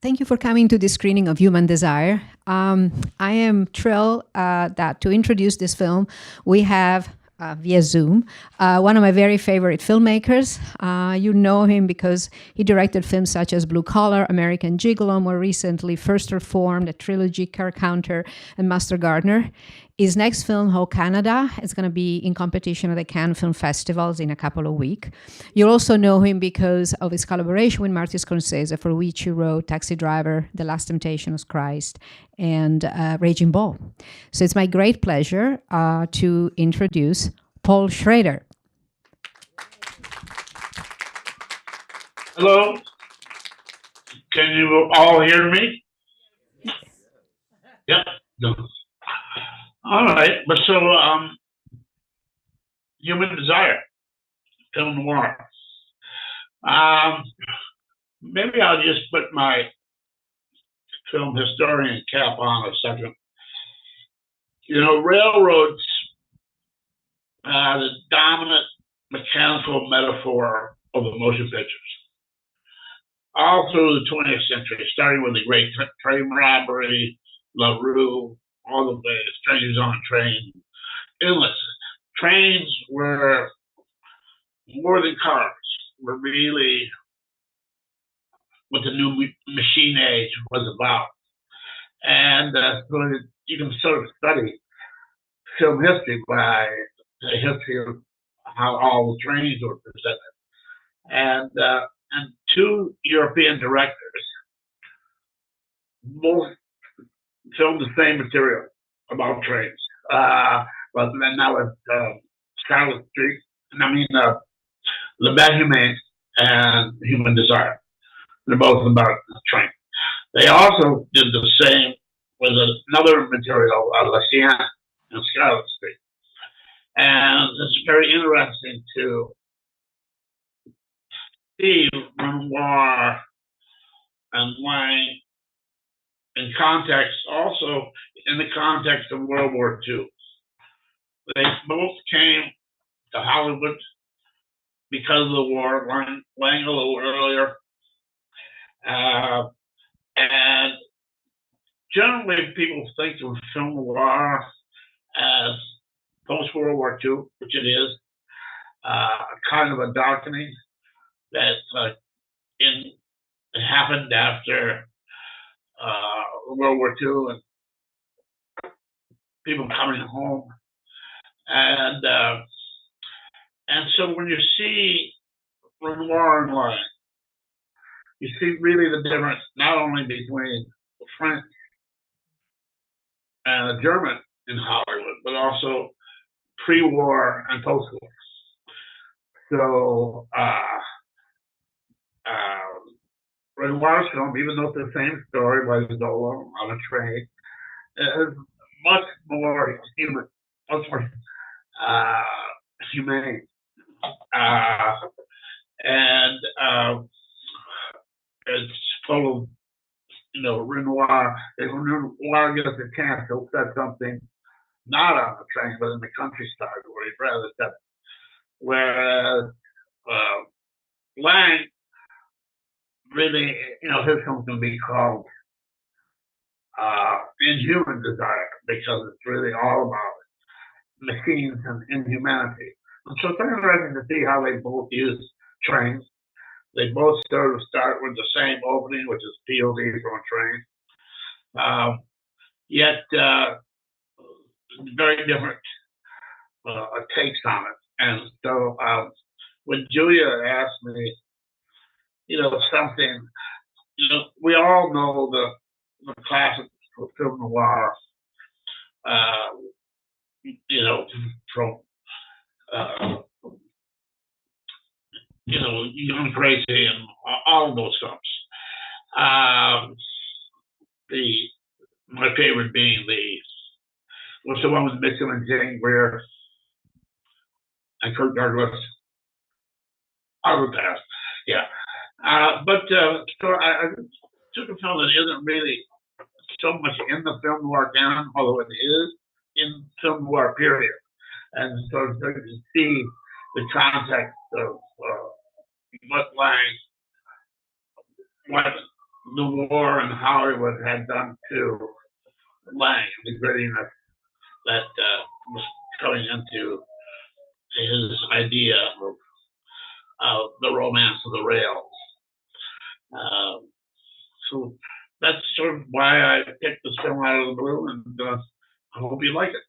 Thank you for coming to this screening of Human Desire. I am thrilled that to introduce this film, we have via Zoom, one of my very favorite filmmakers. You know him because he directed films such as Blue Collar, American Gigolo, more recently First Reformed, a trilogy, Car Counter, and Master Gardener. His next film, Ho Canada, is going to be in competition at the Cannes Film Festivals in a couple of weeks. You'll also know him because of his collaboration with Martin Scorsese, for which he wrote Taxi Driver, The Last Temptation of Christ, and Raging Bull. So it's my great pleasure to introduce Paul Schrader. Hello. Can you all hear me? Yep. No. All right. But so, Human Desire, Film Noir. Maybe I'll just put my film historian cap on a second. You know, railroads are the dominant mechanical metaphor of the motion pictures. All through the 20th century, starting with the Great Train Robbery, La Rue, all the way, Strangers on a Train, endless. Trains were more than cars, were really what the new machine age was about. And so you can sort of study film history by the history of how all the trains were presented. And two European directors both filmed the same material about trains. But then now it's Scarlet Street, Le Bas Humain and Human Desire. They're both about the train. They also did the same with another material, La Sienne and Scarlet Street. And it's very interesting to see Renoir and Wang in context, also in the context of World War II. They both came to Hollywood because of the war, Wang a little earlier. And generally, people think of film noir as post-World War II, which it is, kind of a darkening that it happened after World War II and people coming home. And so when you see Renoir and Wang, you see really the difference not only between the French and the German in Hollywood, but also pre-war and post-war. So Renoir's film, even though it's the same story by Zola on a train, is much more human, much more humane. And it's full of, Renoir. If Renoir gets a chance, he'll set something not on the train, but in the countryside, where he'd rather set it. Whereas Wang, really, his film can be called Inhuman Desire, because it's really all about machines and inhumanity. And so it's interesting to see how they both use trains. They both sort of start with the same opening, which is POV from a train. Yet very different takes on it. And so when Giulia asked me, something, we all know the classic film noir, from Young Crazy and all of those films. My favorite being what's the one with Mitchell and Jane Greer and Kirk Douglas? Overpass, yeah. But so I took a film that isn't really so much in the film noir canon, although it is in film noir period. And so to see the context of what the war in Hollywood had done to Lang, the grittiness that was coming into his idea of the romance of the rails. So that's sort of why I picked this film out of the blue, and I hope you like it.